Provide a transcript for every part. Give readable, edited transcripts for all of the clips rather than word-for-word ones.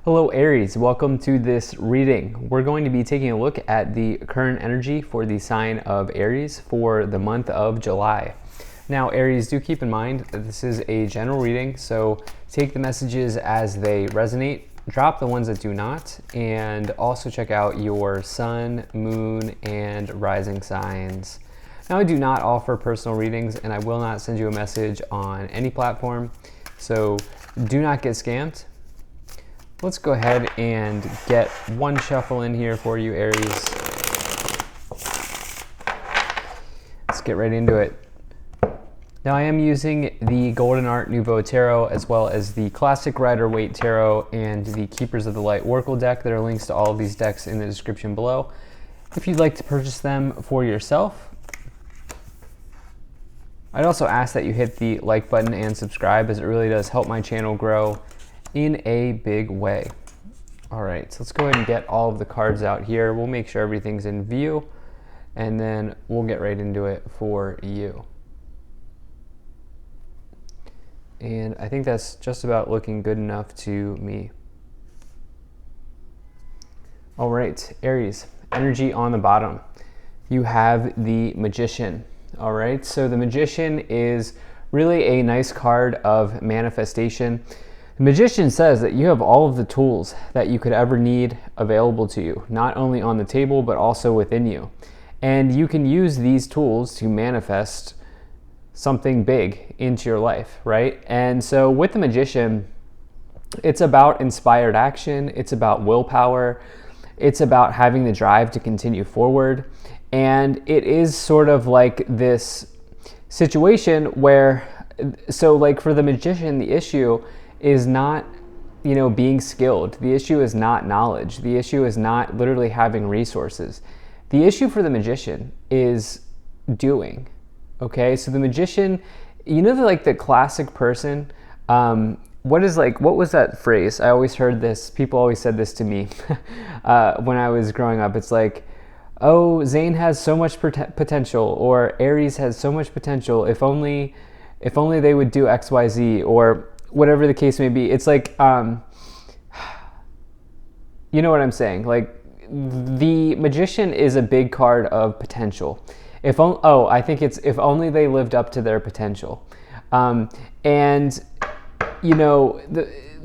Hello Aries, welcome to this reading. We're going to be taking a look at the current energy for the sign of Aries for the month of July. Now Aries, do keep in mind that this is a general reading, so take the messages as they resonate, drop the ones that do not, and also check out your sun, moon, and rising signs. Now I do not offer personal readings and I will not send you a message on any platform, so do not get scammed. Let's go ahead and get one shuffle in here for you, Aries. Let's get right into it. Now I am using the Golden Art Nouveau Tarot as well as the Classic Rider-Waite Tarot and the Keepers of the Light Oracle deck. There are links to all of these decks in the description below if you'd like to purchase them for yourself. I'd also ask that you hit the like button and subscribe, as it really does help my channel grow in a big way. All right, so let's go ahead and get all of the cards out here. We'll make sure everything's in view and then we'll get right into it for you. And I think that's just about looking good enough to me. All right, Aries, energy on the bottom. You have the Magician. All right, so the Magician is really a nice card of manifestation. The Magician says that you have all of the tools that you could ever need available to you, not only on the table, but also within you. And you can use these tools to manifest something big into your life, right? And so with the Magician, it's about inspired action, it's about willpower, it's about having the drive to continue forward. And it is sort of like this situation where, so like for the Magician, the issue is not, being skilled. The issue is not knowledge. The issue is not literally having resources. The issue for the Magician is doing. Okay, so the Magician, the classic person, what was that phrase? I always heard this, people always said this to me when I was growing up. It's like, oh, Zane has so much potential, or Aries has so much potential, if only they would do XYZ, or whatever the case may be. It's like, you know what I'm saying? Like, the Magician is a big card of potential. I think it's if only they lived up to their potential. The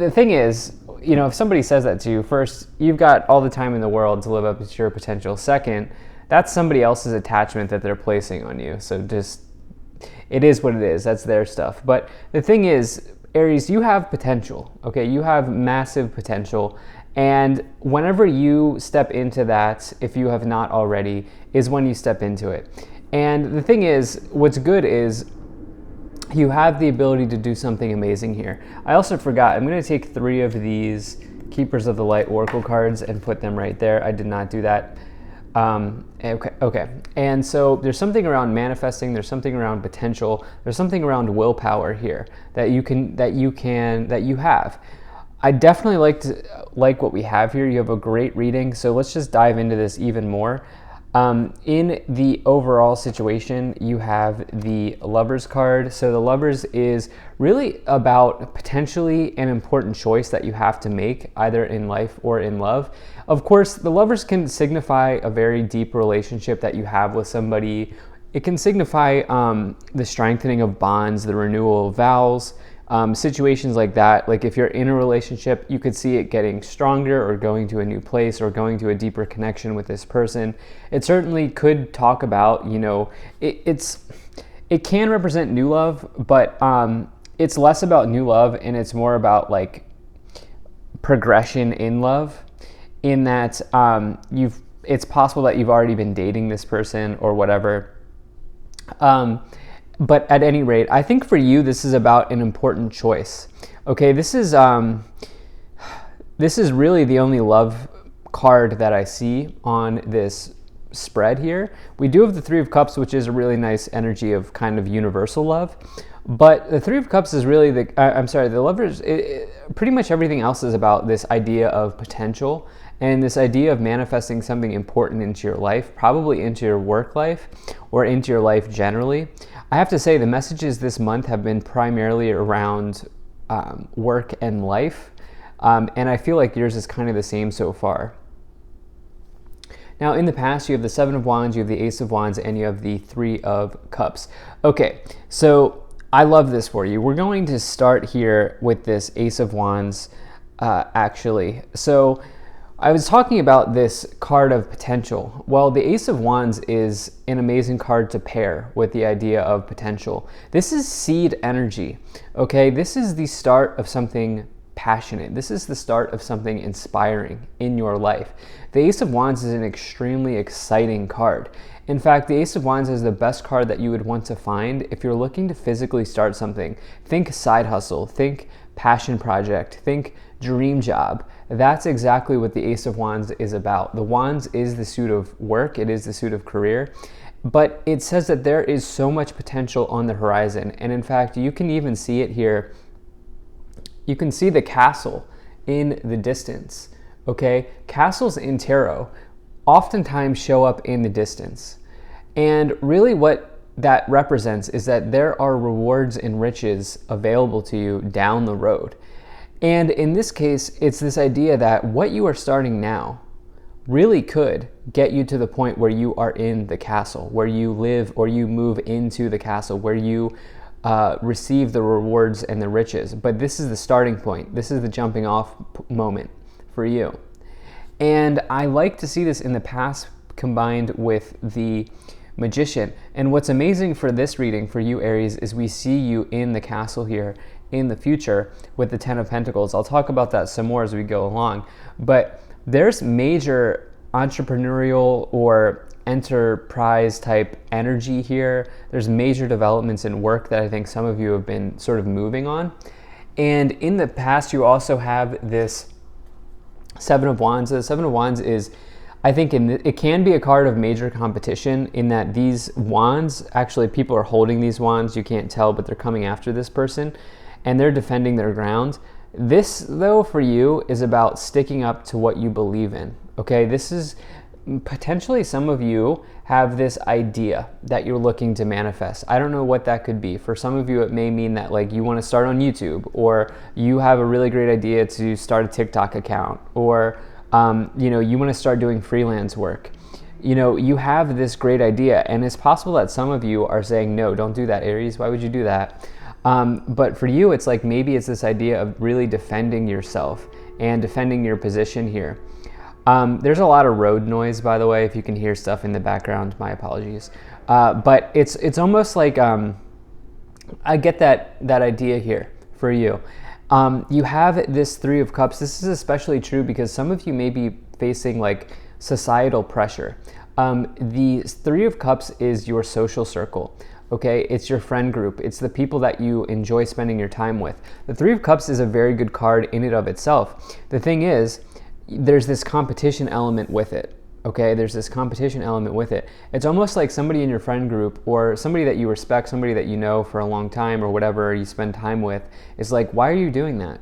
thing is, if somebody says that to you, first, you've got all the time in the world to live up to your potential. Second, that's somebody else's attachment that they're placing on you. So just, it is what it is. That's their stuff. But the thing is, Aries, you have potential, okay? You have massive potential. And whenever you step into that, if you have not already, is when you step into it. And the thing is, what's good is you have the ability to do something amazing here. I also forgot, I'm going to take 3 of these Keepers of the Light Oracle cards and put them right there. I did not do that. Okay. And so there's something around manifesting, there's something around potential, there's something around willpower here that you have. I definitely like what we have here. You have a great reading, so let's just dive into this even more. In the overall situation, you have the Lovers card. So the Lovers is really about potentially an important choice that you have to make, either in life or in love. Of course, the Lovers can signify a very deep relationship that you have with somebody. It can signify the strengthening of bonds, the renewal of vows, situations like that. Like if you're in a relationship, you could see it getting stronger or going to a new place or going to a deeper connection with this person. It certainly could talk about, it can represent new love, but it's less about new love and it's more about like progression in love, in that it's possible that you've already been dating this person or whatever. But at any rate, I think for you, this is about an important choice. Okay, this is really the only love card that I see on this spread here. We do have the 3 of Cups, which is a really nice energy of kind of universal love. But the 3 of Cups is really the Lovers, pretty much everything else is about this idea of potential and this idea of manifesting something important into your life, probably into your work life or into your life generally. I have to say the messages this month have been primarily around work and life. And I feel like yours is kind of the same so far. Now, in the past, you have the Seven of Wands, you have the Ace of Wands, and you have the Three of Cups. Okay, so I love this for you. We're going to start here with this Ace of Wands, actually. So I was talking about this card of potential. Well, the Ace of Wands is an amazing card to pair with the idea of potential. This is seed energy, okay? This is the start of something passionate. This is the start of something inspiring in your life. The Ace of Wands is an extremely exciting card. In fact, the Ace of Wands is the best card that you would want to find if you're looking to physically start something. Think side hustle, think passion project, think dream job. That's exactly what the Ace of Wands is about. The Wands is the suit of work, it is the suit of career, but it says that there is so much potential on the horizon. And in fact, you can even see it here. You can see the castle in the distance, okay? Castles in tarot oftentimes show up in the distance. And really what that represents is that there are rewards and riches available to you down the road. And in this case, it's this idea that what you are starting now really could get you to the point where you are in the castle, where you live or you move into the castle, where you receive the rewards and the riches. But this is the starting point. This is the jumping off moment for you. And I like to see this in the past combined with the Magician. And what's amazing for this reading for you, Aries, is we see you in the castle here in the future with the Ten of Pentacles. I'll talk about that some more as we go along. But there's major entrepreneurial or enterprise type energy here. There's major developments in work that I think some of you have been sort of moving on. And in the past, you also have this Seven of Wands. The Seven of Wands is, I think, it can be a card of major competition in that these wands, actually people are holding these wands, you can't tell, but they're coming after this person and they're defending their ground. This, though, for you is about sticking up to what you believe in, okay? This is potentially some of you have this idea that you're looking to manifest. I don't know what that could be. For some of you, it may mean that like you want to start on YouTube, or you have a really great idea to start a TikTok account, or you want to start doing freelance work. You have this great idea, and it's possible that some of you are saying, no, don't do that, Aries. Why would you do that? But for you, it's like maybe it's this idea of really defending yourself and defending your position here. There's a lot of road noise, by the way. If you can hear stuff in the background, my apologies. But it's almost like I get that idea here for you. You have this Three of Cups. This is especially true because some of you may be facing like societal pressure. The Three of Cups is your social circle. Okay, it's your friend group. It's the people that you enjoy spending your time with. The Three of Cups is a very good card in and of itself. The thing is, there's this competition element with it. Okay, there's this competition element with it. It's almost like somebody in your friend group or somebody that you respect, somebody that you know for a long time or whatever you spend time with, is like, why are you doing that?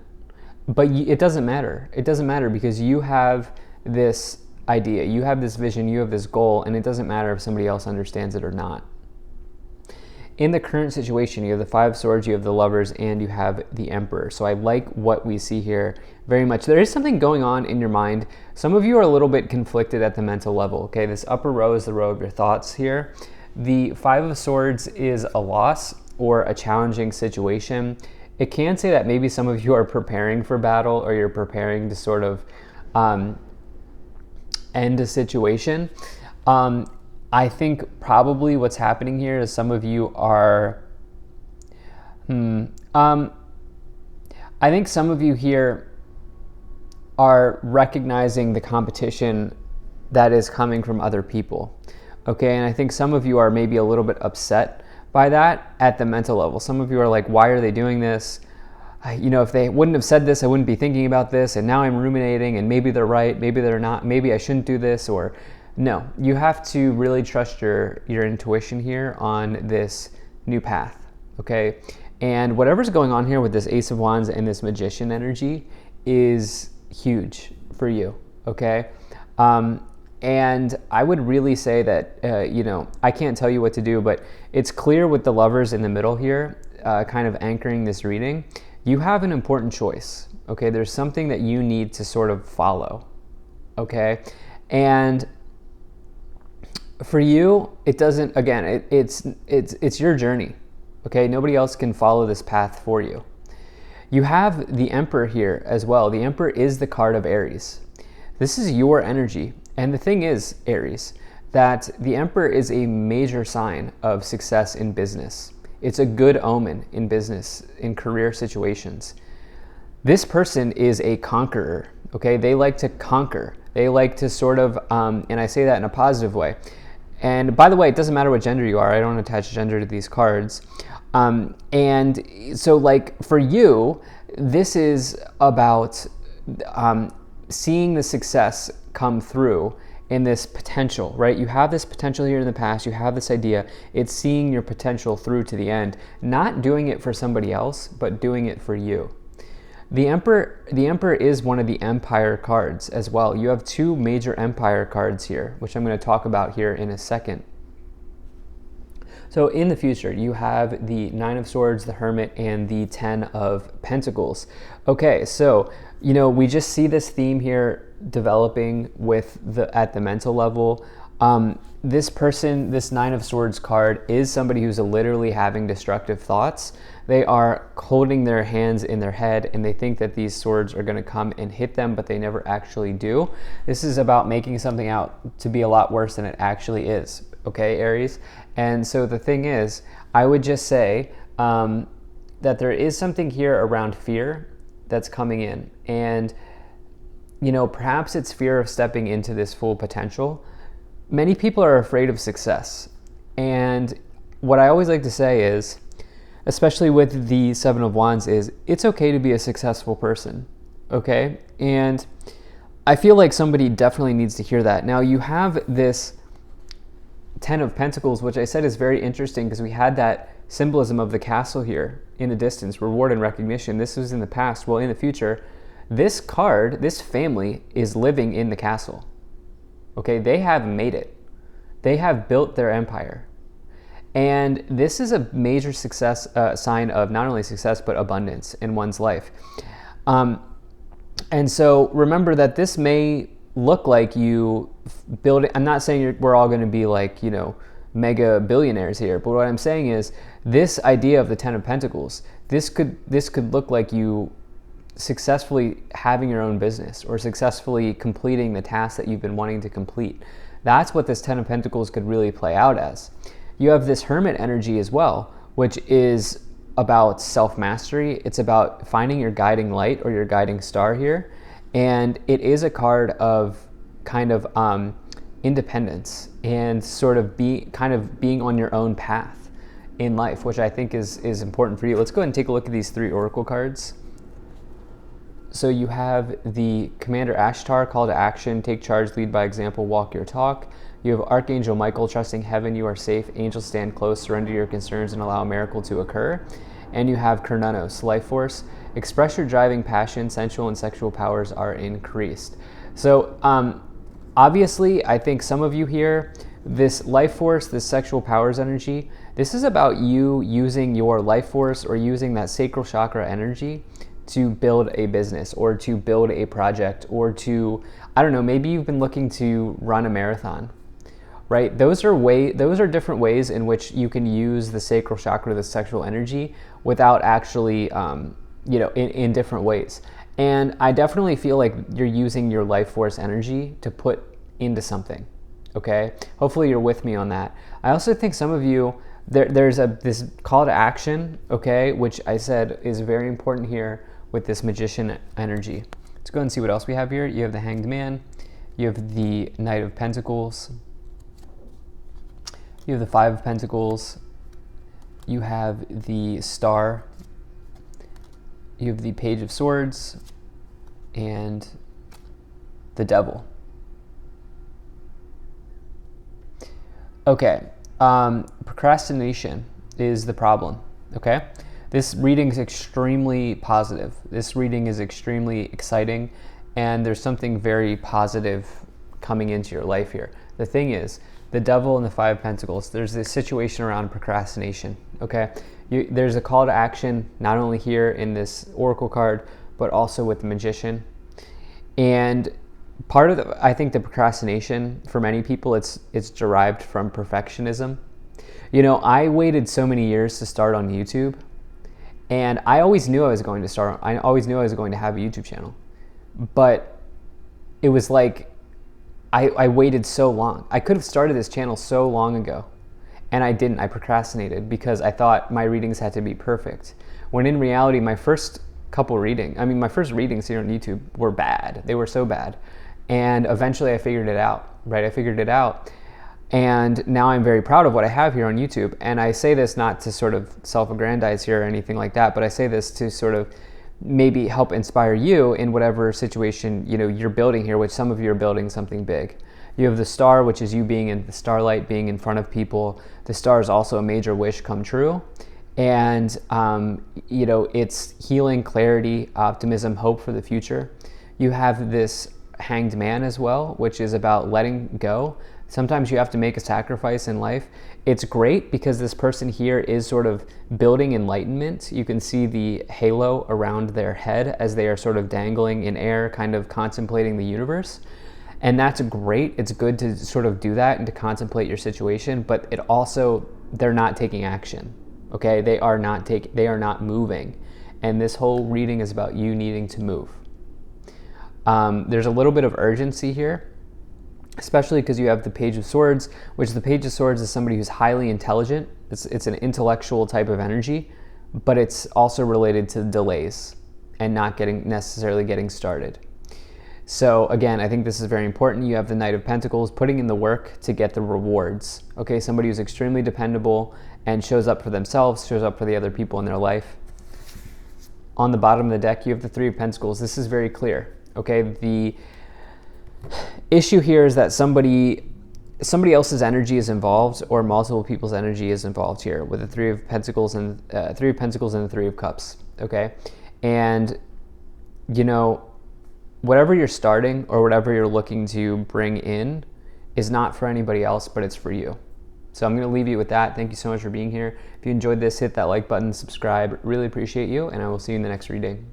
But it doesn't matter. It doesn't matter because you have this idea, you have this vision, you have this goal, and it doesn't matter if somebody else understands it or not. In the current situation, you have the Five of Swords, you have the Lovers, and you have the Emperor. So I like what we see here very much. There is something going on in your mind. Some of you are a little bit conflicted at the mental level, okay? This upper row is the row of your thoughts here. The Five of Swords is a loss or a challenging situation. It can say that maybe some of you are preparing for battle or you're preparing to sort of end a situation. I think probably what's happening here is some of you are, I think some of you here are recognizing the competition that is coming from other people, okay? And I think some of you are maybe a little bit upset by that at the mental level. Some of you are like, why are they doing this? If they wouldn't have said this, I wouldn't be thinking about this, and now I'm ruminating, and maybe they're right, maybe they're not, maybe I shouldn't do this, or no. You have to really trust your intuition here on this new path, okay? And whatever's going on here with this Ace of Wands and this Magician energy is huge for you, okay? And I would really say that, I can't tell you what to do, but it's clear with the Lovers in the middle here, kind of anchoring this reading. you have an important choice, okay? There's something that you need to sort of follow, okay? And for you, it doesn't, again, it's your journey, okay? Nobody else can follow this path for you. You have the Emperor here as well. The Emperor is the card of Aries. This is your energy. And the thing is, Aries, that the Emperor is a major sign of success in business. It's a good omen in business, in career situations. This person is a conqueror, okay? They like to conquer. They like to sort of, and I say that in a positive way. And by the way, it doesn't matter what gender you are. I don't attach gender to these cards. And so like for you, this is about seeing the success come through in this potential, right? You have this potential here in the past, you have this idea, it's seeing your potential through to the end, not doing it for somebody else, but doing it for you. The Emperor is one of the Empire cards as well. You have two major Empire cards here, which I'm going to talk about here in a second. So in the future, you have the Nine of Swords, the Hermit, and the Ten of Pentacles. Okay, so, you know, we just see this theme here developing at the mental level. This person, this Nine of Swords card, is somebody who's literally having destructive thoughts. They are holding their hands in their head and they think that these swords are going to come and hit them, but they never actually do. This is about making something out to be a lot worse than it actually is. Okay, Aries? And so the thing is, I would just say that there is something here around fear that's coming in. And, you know, perhaps it's fear of stepping into this full potential. Many people are afraid of success. And what I always like to say is, especially with the Seven of Wands, is it's okay to be a successful person, okay? And I feel like somebody definitely needs to hear that. Now, you have this Ten of Pentacles, which I said is very interesting because we had that symbolism of the castle here in the distance, reward and recognition. This was in the past. Well, in the future, this card, this family is living in the castle, okay? They have made it. They have built their empire. And this is a major success, sign of not only success, but abundance in one's life. And so remember that this may look like you build it. I'm not saying we're all going to be like, you know, mega billionaires here, but what I'm saying is this idea of the Ten of Pentacles, this could look like you successfully having your own business or successfully completing the task that you've been wanting to complete. That's what this Ten of Pentacles could really play out as. You have this Hermit energy as well, which is about self-mastery. It's about finding your guiding light or your guiding star here. And it is a card of kind of independence and sort of being on your own path in life, which I think is important for you. Let's go ahead and take a look at these three oracle cards. So you have the Commander Ashtar, call to action, take charge, lead by example, walk your talk. You have Archangel Michael, trusting heaven you are safe, angels stand close, surrender your concerns and allow a miracle to occur. And you have Kernunos, life force, express your driving passion, sensual and sexual powers are increased. So obviously, I think some of you here, this life force, this sexual powers energy, this is about you using your life force or using that sacral chakra energy to build a business or to build a project or to, I don't know, maybe you've been looking to run a marathon, right? Those are different ways in which you can use the sacral chakra, the sexual energy, without actually, you know, in different ways. And I definitely feel like you're using your life force energy to put into something, okay? Hopefully you're with me on that. I also think some of you, there's this call to action, okay, which I said is very important here with this Magician energy. Let's go and see what else we have here. You have the Hanged Man, you have the Knight of Pentacles, you have the Five of Pentacles, you have the Star, you have the Page of Swords, and the Devil. Okay, procrastination is the problem, okay? This reading is extremely positive. This reading is extremely exciting, and there's something very positive coming into your life here. The thing is, the Devil and the Five of Pentacles, there's this situation around procrastination, okay? There's a call to action, not only here in this oracle card, but also with the Magician. And part of I think the procrastination for many people, it's derived from perfectionism. I waited so many years to start on YouTube, and I always knew I was going to have a YouTube channel, but it was like I waited so long. I could have started this channel so long ago, and I didn't. I procrastinated because I thought my readings had to be perfect, when in reality my first readings here on YouTube were bad. They were so bad. And eventually I figured it out, right? I figured it out. And now I'm very proud of what I have here on YouTube. And I say this not to sort of self-aggrandize here or anything like that, but I say this to sort of maybe help inspire you in whatever situation, you're building here, which some of you are building something big. You have the star, which is you being in the starlight, being in front of people. The star is also a major wish come true. And, it's healing, clarity, optimism, hope for the future. You have this Hanged Man as well, which is about letting go. Sometimes you have to make a sacrifice in life. It's great because this person here is sort of building enlightenment. You can see the halo around their head as they are sort of dangling in air, kind of contemplating the universe. And that's great. It's good to sort of do that and to contemplate your situation, but they're not taking action. Okay? They are not moving. And this whole reading is about you needing to move. There's a little bit of urgency here, especially because you have the Page of Swords, which the Page of Swords is somebody who's highly intelligent. It's an intellectual type of energy, but it's also related to delays and not necessarily getting started. So again, I think this is very important. You have the Knight of Pentacles, putting in the work to get the rewards. Okay, somebody who's extremely dependable and shows up for themselves, shows up for the other people in their life. On the bottom of the deck, you have the Three of Pentacles. This is very clear. Okay, the issue here is that somebody else's energy is involved, or multiple people's energy is involved here with the Three of Pentacles and the Three of Cups. Okay, and whatever you're starting or whatever you're looking to bring in is not for anybody else, but it's for you. So I'm going to leave you with that. Thank you so much for being here. If you enjoyed this, hit that like button, subscribe. Really appreciate you, and I will see you in the next reading.